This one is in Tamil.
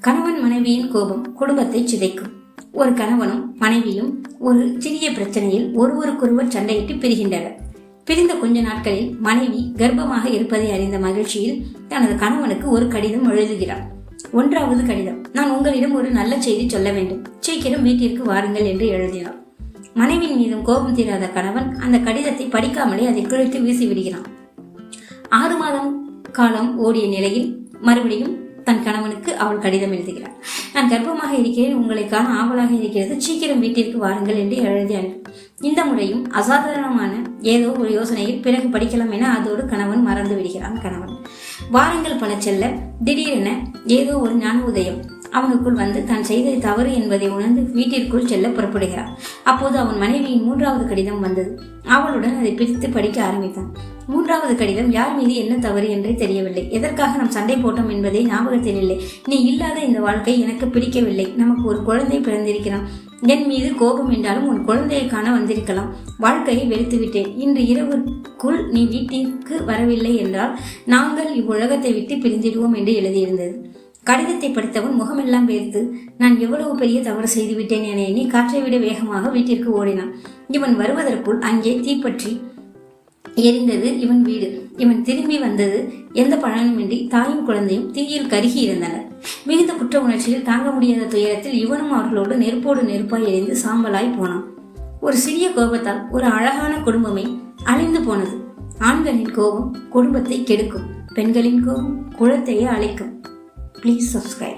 கணவன் மனைவியின் கோபம் குடும்பத்தை சிதைக்கும். ஒரு கணவனும் மனைவியும் ஒரு சிறிய பிரச்சனையில் ஒருவருக்கொருவர் சண்டையிட்டு பிரிகின்றனர். பிரிந்த கொஞ்ச நாட்களில் மனைவி கர்ப்பமாக இருப்பதை அறிந்த மகிழ்ச்சியில் தனது கணவனுக்கு ஒரு கடிதம் எழுதுகிறார். 1வது கடிதம்: நான் உங்களிடம் ஒரு நல்ல செய்தி சொல்ல வேண்டும், சீக்கிரம் வீட்டிற்கு வாருங்கள் என்று எழுதினார். மனைவியின் மீதும் கோபம் தீராத கணவன் அந்த கடிதத்தை படிக்காமலே அதை கிழித்து வீசிவிடுகிறான். 6 மாதம் காலம் ஓடிய நிலையில் மறுபடியும் தன் கணவனுக்கு அவள் கடிதம் எழுதுகிறார். நான் கர்ப்பமாக இருக்கிறேன், உங்களை காண ஆவலாக இருக்கிறது, சீக்கிரம் வீட்டிற்கு வாருங்கள் என்று எழுதினார். இந்த முறையும் அசாதாரணமான ஏதோ ஒரு யோசனையில் பிறகு படிக்கலாம் என அதோடு கணவன் மறந்து விடுகிறான். கணவன் வாரங்கள் பல செல்ல திடீரென ஏதோ ஒரு ஞான உதயம் அவனுக்குள் வந்து தான் செய்தது தவறு என்பதை உணர்ந்து வீட்டிற்குள் செல்ல புறப்படுகிறான். அப்போது அவன் மனைவியின் 3வது கடிதம் வந்தது. அவளுடன் அதை பிரித்து படிக்க ஆரம்பித்தான். 3வது கடிதம் யார் மீது என்ன தவறு என்றே தெரியவில்லை. எதற்காக நாம் சண்டை போட்டோம் என்பதை ஞாபகத்தில் இல்லை. நீ இல்லாத இந்த வாழ்க்கை எனக்கு பிடிக்கவில்லை. நமக்கு ஒரு குழந்தை பிறந்திருக்கிறான். என் மீது கோபம் என்றாலும் உன் குழந்தையை காண வந்திருக்கலாம். வாழ்க்கையை வெறுத்து விட்டேன். இன்று இரவுக்குள் நீ வீட்டிற்கு வரவில்லை என்றால் நாங்கள் இவ்வுலகத்தை விட்டு பிரிந்திடுவோம் என்று எழுதியிருந்தது. கடிதத்தை படித்தவன் முகமெல்லாம் வேர்த்து நான் எவ்வளவு பெரிய தவறு செய்துவிட்டேன் என எண்ணி காற்றை விட வேகமாக வீட்டிற்கு ஓடினான். இவன் வருவதற்குள் அங்கே தீப்பற்றி எரிந்தது இவன் வீடு. இவன் திரும்பி வந்தது எந்த பலனுமின்றி தாயும் குழந்தையும் தீயில் கருகி இருந்தனர். மிகுந்த குற்ற உணர்ச்சியில் தாங்க முடியாத துயரத்தில் இவனும் அவர்களோடு நெருப்போடு நெருப்பாய் எரிந்து சாம்பலாய் போனான். ஒரு சிறிய கோபத்தால் ஒரு அழகான குடும்பமே அழிந்து போனது. ஆண்களின் கோபம் குடும்பத்தை கெடுக்கும், பெண்களின் கோபம் குலத்தையே அழிக்கும். Please subscribe.